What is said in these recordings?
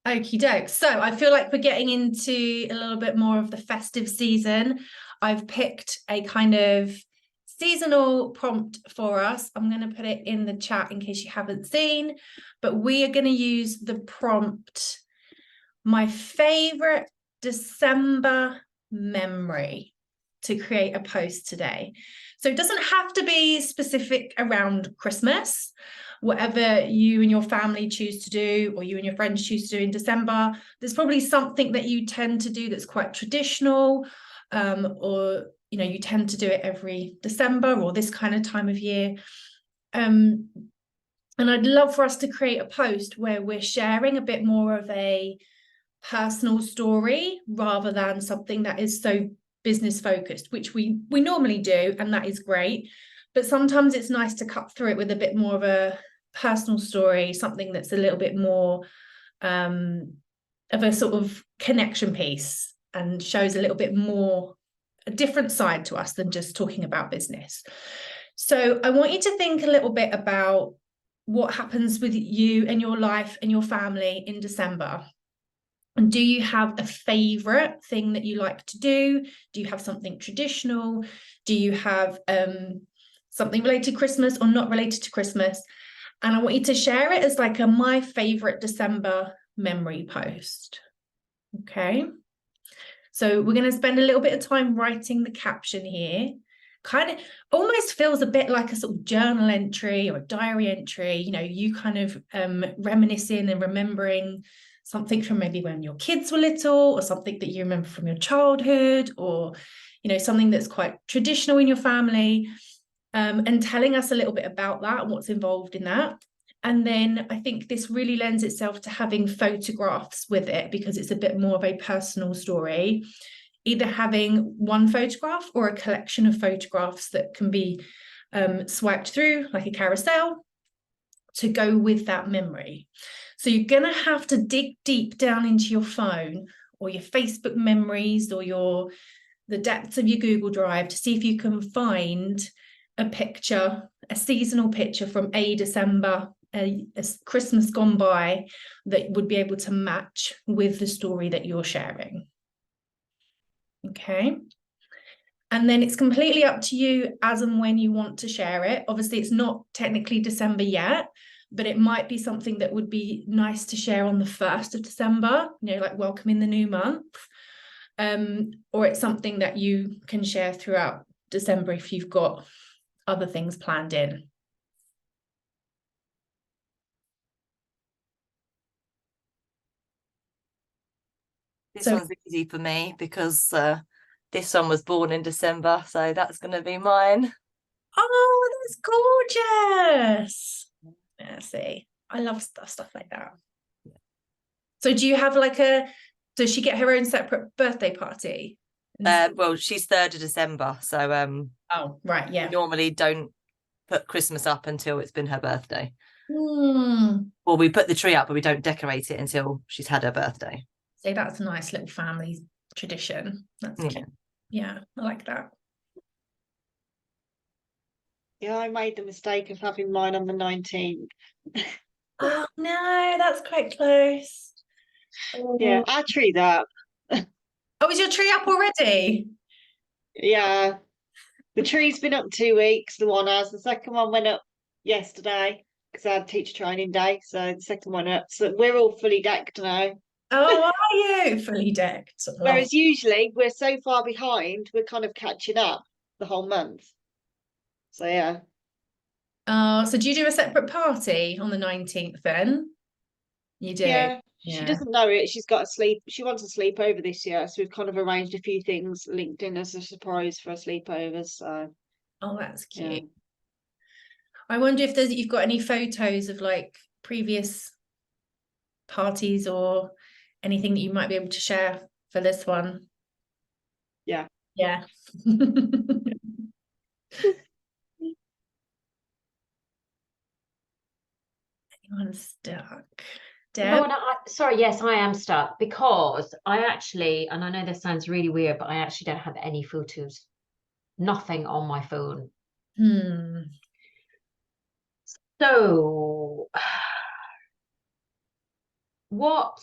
Okie doke. So I feel like we're getting into a little bit more of the festive season. I've picked a kind of seasonal prompt for us. I'm going to put it in the chat in case you haven't seen, but we are going to use the prompt, my favorite December memory, to create a post today. So it doesn't have to be specific around Christmas. Whatever you and your family choose to do, or you and your friends choose to do in December, there's probably something that you tend to do that's quite traditional, or you tend to do it every December or this kind of time of year. And I'd love for us to create a post where we're sharing a bit more of a personal story rather than something that is so business focused, which we normally do, and that is great. But sometimes it's nice to cut through it with a bit more of a personal story, something that's a little bit more of a sort of connection piece and shows a little bit more a different side to us than just talking about business. So I want you to think a little bit about what happens with you and your life and your family in December. And do you have a favorite thing that you like to do? Do you have something traditional? Do you have something related to Christmas or not related to Christmas? And I want you to share it as like a my favorite December memory post. Okay. So we're going to spend a little bit of time writing the caption here. Kind of almost feels a bit like a sort of journal entry or a diary entry. You kind of reminiscing and remembering something from maybe when your kids were little, or something that you remember from your childhood, or something that's quite traditional in your family, and telling us a little bit about that and what's involved in that. And then I think this really lends itself to having photographs with it, because it's a bit more of a personal story, either having one photograph or a collection of photographs that can be swiped through like a carousel to go with that memory. So you're going to have to dig deep down into your phone or your Facebook memories or the depths of your Google Drive to see if you can find a picture, a seasonal picture from a December, a Christmas gone by, that would be able to match with the story that you're sharing. Okay. And then it's completely up to you as and when you want to share it. Obviously, it's not technically December yet, but it might be something that would be nice to share on the 1st of December, like welcoming the new month. Or it's something that you can share throughout December if you've got other things planned in. This one's easy for me because this one was born in December, so that's going to be mine. Oh, that's gorgeous. Yeah, see, I love stuff like that. So do you have does she get her own separate birthday party? Well, she's 3rd of December, so oh, right, yeah. We normally don't put Christmas up until it's been her birthday. Well, we put the tree up, but we don't decorate it until she's had her birthday. So that's a nice little family tradition. That's cute. Yeah, I like that. Yeah, I made the mistake of having mine on the 19th. Oh no, that's quite close. Yeah, our tree's up. Oh, is your tree up already? Yeah. The tree's been up 2 weeks, the one has. The second one went up yesterday because I had teacher training day. So the second one up. So we're all fully decked now. Oh, are you fully decked? Whereas usually we're so far behind, we're kind of catching up the whole month. So yeah. Oh, so do you do a separate party on the 19th then? You do? Yeah. She doesn't know it. She's got a sleep. She wants a sleepover this year, so we've kind of arranged a few things linked in as a surprise for a sleepover. So, oh, that's cute. Yeah. I wonder if you've got any photos of like previous parties or anything that you might be able to share for this one. Yeah. Yeah. Anyone's stuck? Deb? No, sorry, yes, I am stuck because I actually, and I know this sounds really weird, but I actually don't have any photos, nothing on my phone. So, what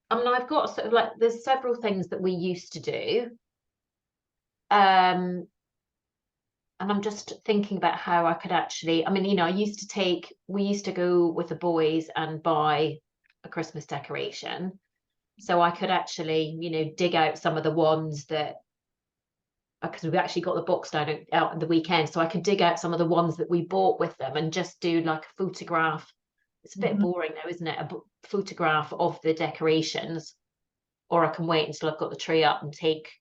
I mean, I've got sort of like, there's several things that we used to do. Um, and I'm just thinking about how I could actually, I mean, you know, we used to go with the boys and buy a Christmas decoration. So I could actually, you know, dig out some of the ones that, because we've actually got the box down out on the weekend. So I could dig out some of the ones that we bought with them and just do like a photograph. It's a bit Mhm. boring though, isn't it? Photograph of the decorations. Or I can wait until I've got the tree up and take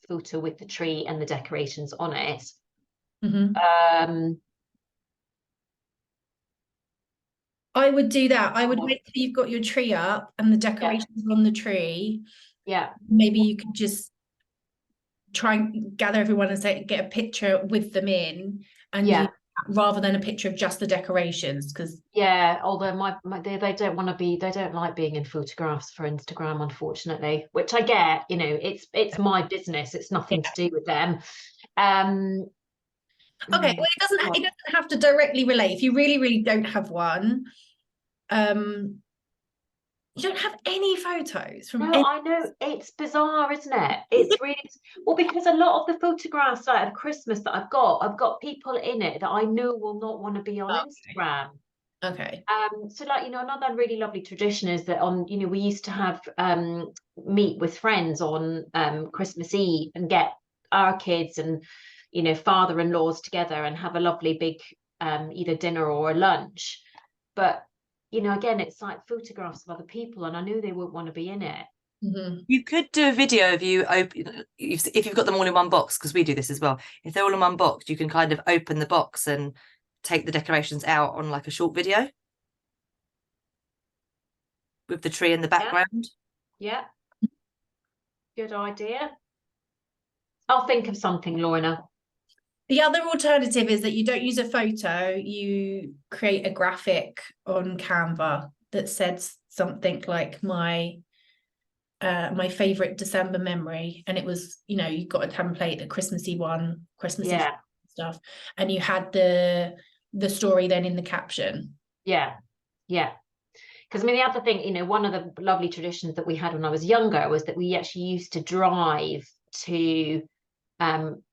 photo with the tree and the decorations on it. Mhm. Um, I would do that. I would Oh. wait till you've got your tree up and the decorations are on the tree. yeah, Maybe you could just try and gather everyone and say get a picture with them in, and yeah, use that rather than a picture of just the decorations, because yeah. Although they don't want to be, they don't like being in photographs for Instagram, unfortunately, which I get. You know, it's my business. It's nothing to do with them. Um, okay, well it doesn't have to directly relate. If you really don't have one, um you don't have any photos from No, any. I know it's bizarre, isn't it? It's really well, because a lot of the photographs out of Christmas that I've got people in it that I know will not want to be on Instagram. Okay. So like, you know, another really lovely tradition is that on, you know, we used to have meet with friends on Christmas Eve and get our kids and, you know, father-in-laws together and have a lovely big either dinner or a lunch. But, you know, again, it's like photographs of other people, and I knew they wouldn't want to be in it. Mhm. You could do a video of you open if you've got them all in one box, because we do this as well. If they're all in one box, you can kind of open the box and take the decorations out on like a short video with the tree in the background. Yeah, good idea. I'll think of something, Lorna. The other alternative is that you don't use a photo, you create a graphic on Canva that says something like my favorite December memory, and it was, you know, you got a template, the Christmassy one, Christmassy Yeah, stuff, and you had the story then in the caption. yeah, yeah. Because I mean, the other thing, you know, one of the lovely traditions that we had when I was younger was that we actually used to drive to um,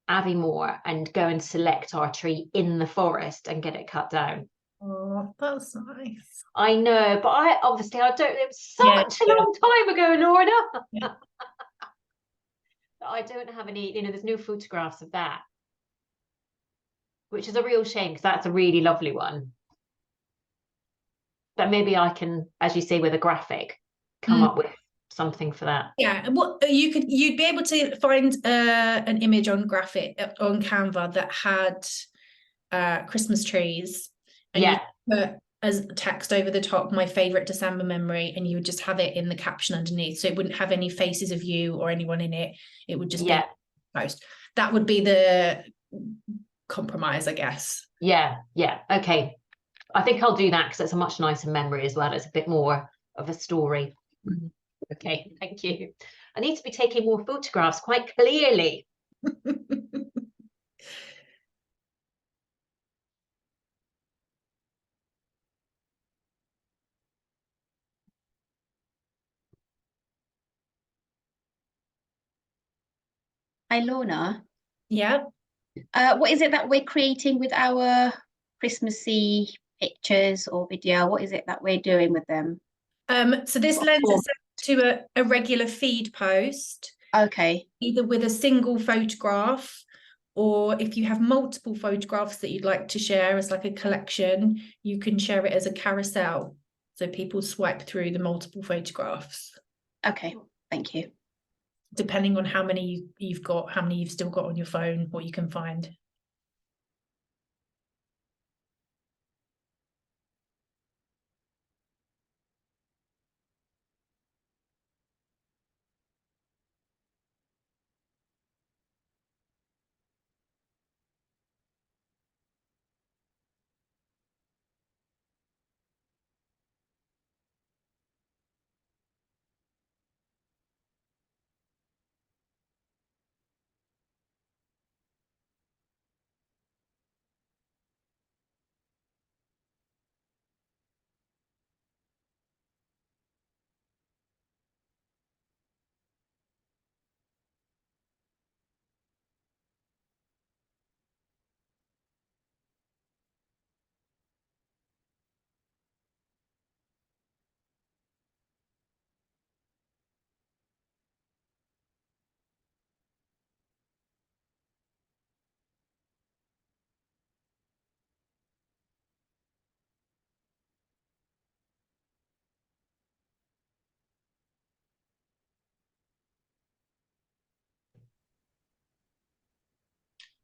Aviemore and go and select our tree in the forest and get it cut down. Oh, that's nice. I know, but I obviously I don't. It was Yeah, such a long time ago, Lorna. yeah. I don't have any. You know, there's no photographs of that, which is a real shame because that's a really lovely one. But maybe I can, as you say, with a graphic, come up with something for that. Yeah, and what you'd be able to find an image on graphic on Canva that had Christmas trees, and you Yeah, put as text over the top my favorite December memory, and you would just have it in the caption underneath, so it wouldn't have any faces of you or anyone in it. It would just be yeah, a post. That would be the compromise, I guess. yeah, yeah. Okay. I think I'll do that because it's a much nicer memory as well. It's a bit more of a story. Okay, thank you. I need to be taking more photographs quite clearly. Hi, Lorna. Yeah. What is it that we're creating with our Christmassy pictures or video? What is it that we're doing with them? So this What lends form? itself to a regular feed post, Okay, either with a single photograph, or if you have multiple photographs that you'd like to share as like a collection, you can share it as a carousel. So people swipe through the multiple photographs, okay, thank you. depending on how many you've got, how many you've still got on your phone, what you can find.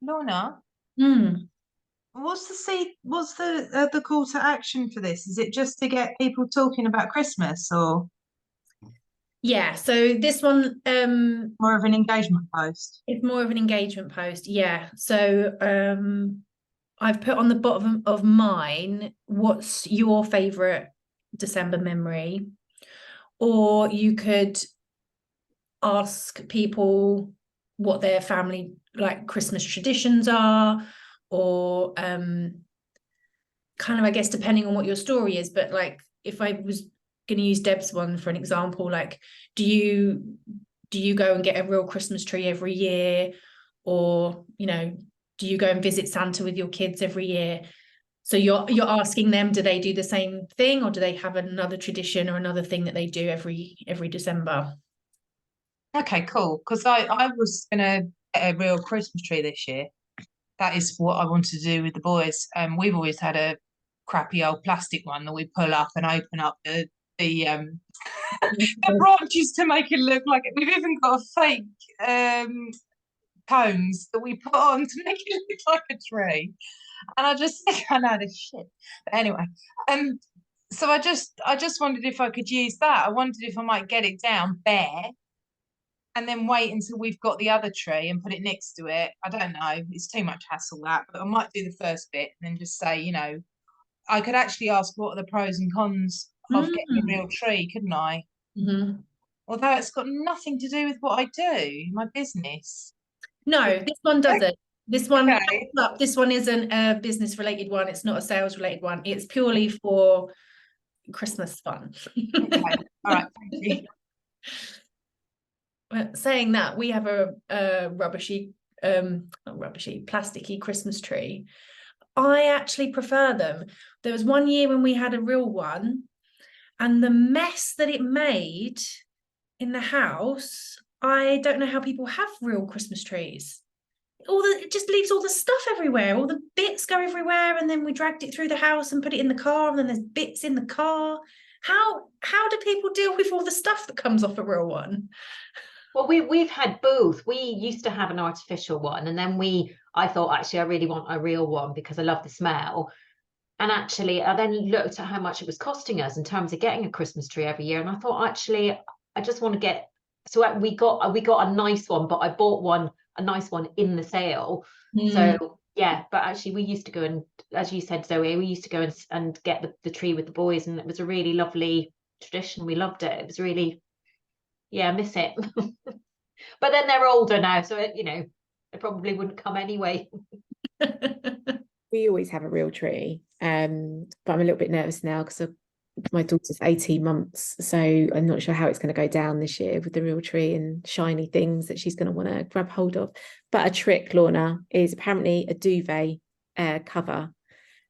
Lorna, Mm. what's the call to action for this? Is it just to get people talking about Christmas, or Yeah, so this one more of an engagement post? it's more of an engagement post. Yeah. So I've put on the bottom of mine, what's your favorite December memory? Or you could ask people what their family like Christmas traditions are, or kind of, I guess, depending on what your story is. But like, if I was going to use Deb's one for an example, like, do you go and get a real Christmas tree every year, or do you go and visit Santa with your kids every year? So you're asking them, do they do the same thing, or do they have another tradition or another thing that they do every December? Okay, cool. Because I was gonna get a real Christmas tree this year. That is what I wanted to do with the boys. We've always had a crappy old plastic one that we pull up and open up the the branches to make it look like it. We've even got a fake cones that we put on to make it look like a tree. And I just think I know this shit. But anyway, so I just wondered if I could use that. I wondered if I might get it down bare and then wait until we've got the other tree and put it next to it. I don't know. It's too much hassle, that, but I might do the first bit and then just say, I could actually ask what are the pros and cons of getting a real tree, couldn't I? Mm-hmm. Although it's got nothing to do with what I do, my business. No, this one doesn't. This one, Okay. this one isn't a business related one. It's not a sales related one. It's purely for Christmas fun. Okay. All right. Thank you. But saying that, we have a rubbishy, not rubbishy, plasticky Christmas tree. I actually prefer them. There was one year when we had a real one, and the mess that it made in the house, I don't know how people have real Christmas trees. It just leaves all the stuff everywhere, all the bits go everywhere, and then we dragged it through the house and put it in the car, and then there's bits in the car. How do people deal with all the stuff that comes off a real one? Well, we've had both. We used to have an artificial one, and then I thought, actually I really want a real one because I love the smell. And actually I then looked at how much it was costing us in terms of getting a Christmas tree every year, and I thought, actually I just want to get, so we got a nice one, but I bought a nice one in the sale. So yeah, but actually we used to go, and as you said, Zoe, we used to go and get the tree with the boys, and it was a really lovely tradition. We loved it. It was really, yeah, I miss it. But then they're older now, so they probably wouldn't come anyway. We always have a real tree, but I'm a little bit nervous now because my daughter's 18 months, so I'm not sure how it's going to go down this year with the real tree and shiny things that she's going to want to grab hold of. But a trick, Lorna, is apparently a duvet cover.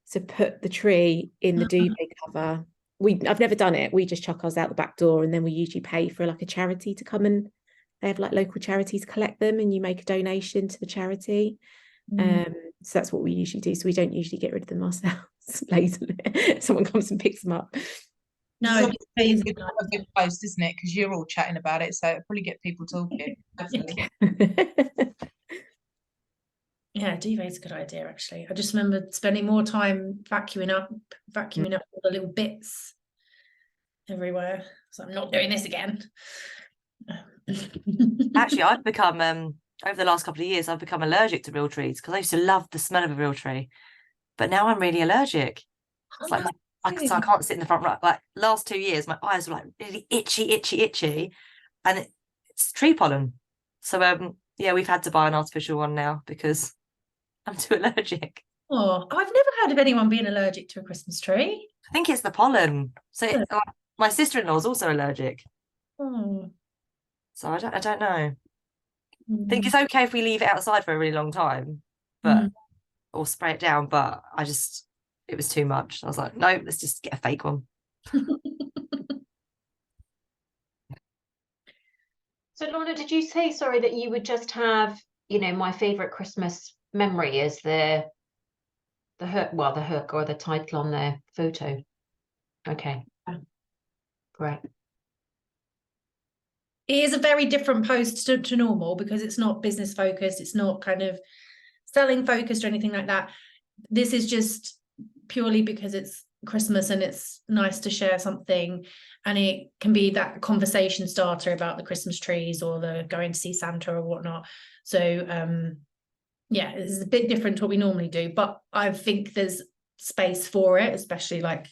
So put the tree in the duvet cover. I've never done it. We just chuck ours out the back door, and then we usually pay for like a charity to come, and they have like local charities collect them, and you make a donation to the charity. So that's what we usually do. So we don't usually get rid of them ourselves lazily. Someone comes and picks them up. No, it's a good post, isn't it? Because you're all chatting about it, so it'll probably get people talking. Yeah, duvet's a good idea, actually. I just remember spending more time vacuuming up all the little bits everywhere. So I'm not doing this again. Actually, I've become over the last couple of years, I've become allergic to real trees because I used to love the smell of a real tree, but now I'm really allergic. It's like so I can't sit in the front row. Like last 2 years, my eyes were like really itchy, and it's tree pollen. So yeah, we've had to buy an artificial one now because I'm too allergic. Oh, I've never heard of anyone being allergic to a Christmas tree. I think it's the pollen. So my sister-in-law is also allergic. Oh. So I don't know. I think it's okay if we leave it outside for a really long time, but or spray it down. But it was too much. I was like, no, let's just get a fake one. So Lorna, did you say, sorry, that you would just have, my favorite Christmas memory is the hook or the title on the photo? Okay, great. It is a very different post to normal because it's not business focused. It's not kind of selling focused or anything like that. This is just purely because it's Christmas and it's nice to share something, and it can be that conversation starter about the Christmas trees or the going to see Santa or whatnot. So yeah, it's a bit different to what we normally do, but I think there's space for it, especially like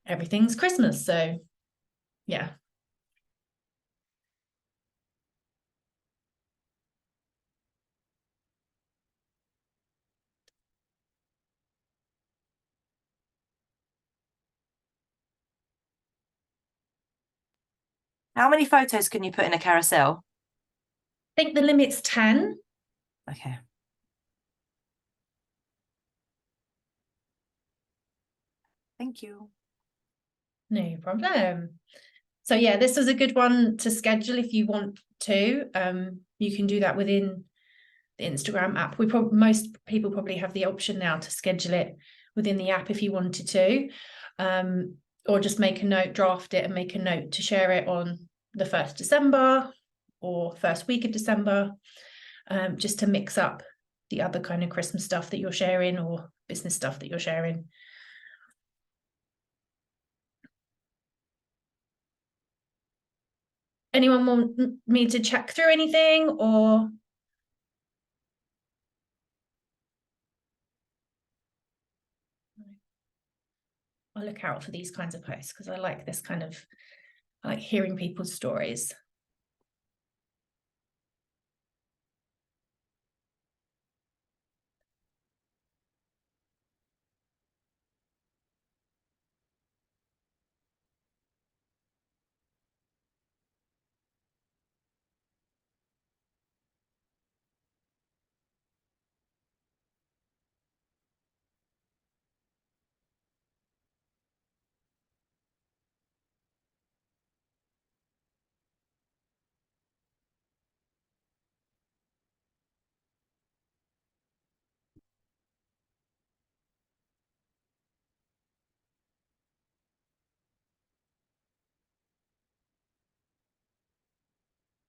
everything's Christmas. So yeah. How many photos can you put in a carousel? I think the limit's 10. Okay. Thank you. No problem. So yeah, this was a good one to schedule if you want to. You can do that within the Instagram app. Most people probably have the option now to schedule it within the app if you wanted to, or just make a note, draft it and make a note to share it on the 1st December or first week of December, just to mix up the other kind of Christmas stuff that you're sharing or business stuff that you're sharing. Anyone want me to check through anything, or I'll look out for these kinds of posts because I like this kind of, I like hearing people's stories.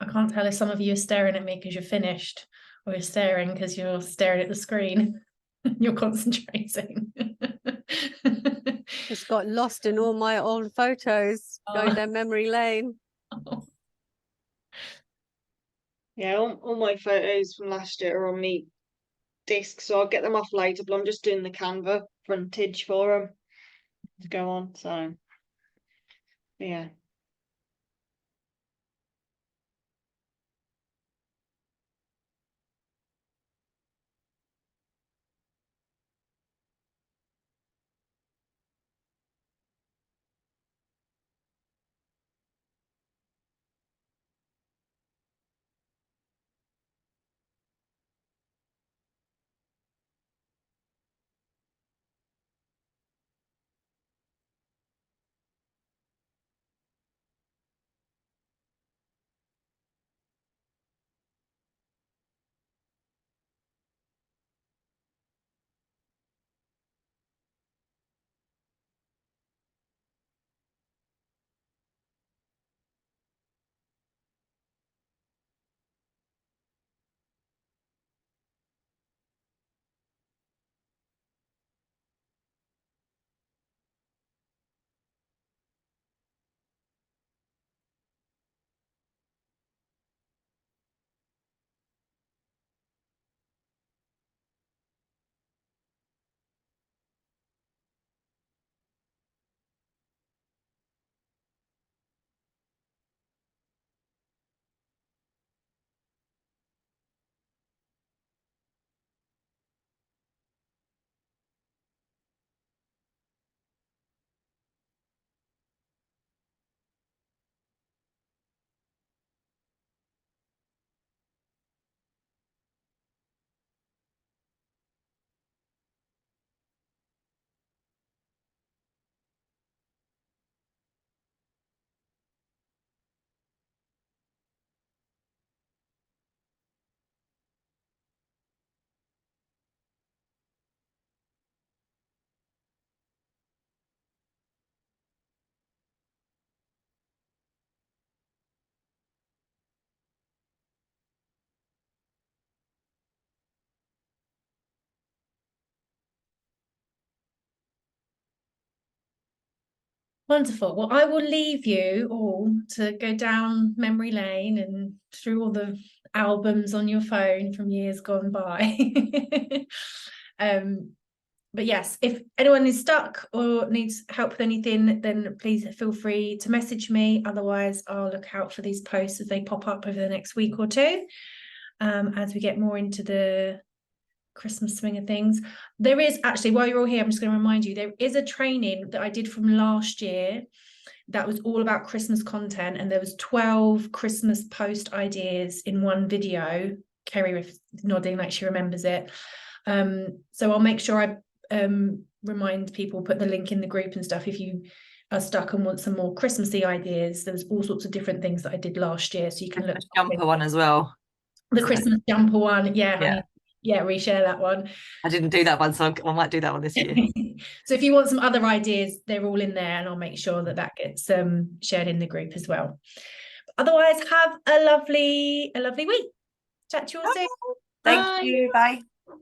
I can't tell if some of you are staring at me because you're finished, or you're staring because you're staring at the screen. You're concentrating. Just got lost in all my old photos going Oh. down memory lane. Yeah, all my photos from last year are on me disc, so I'll get them off later, but I'm just doing the Canva frontage for them to go on, so yeah. Wonderful. Well, I will leave you all to go down memory lane and through all the albums on your phone from years gone by. But yes, if anyone is stuck or needs help with anything, then please feel free to message me. Otherwise, I'll look out for these posts as they pop up over the next week or two, as we get more into the Christmas swing of things. There is actually, while you're all here, I'm just going to remind you, there is a training that I did from last year that was all about Christmas content, and there was 12 Christmas post ideas in one video. Kerry was nodding like she remembers it. So I'll make sure I remind people, put the link in the group and stuff if you are stuck and want some more Christmassy ideas. There was all sorts of different things that I did last year, so you can look. Jumper one as well. The Christmas jumper one, yeah. Yeah. Reshare that one. I didn't do that one, so I might do that one this year. So if you want some other ideas, they're all in there, and I'll make sure that that gets shared in the group as well. Otherwise, have a lovely week. Chat to you all soon. Thank you. Bye.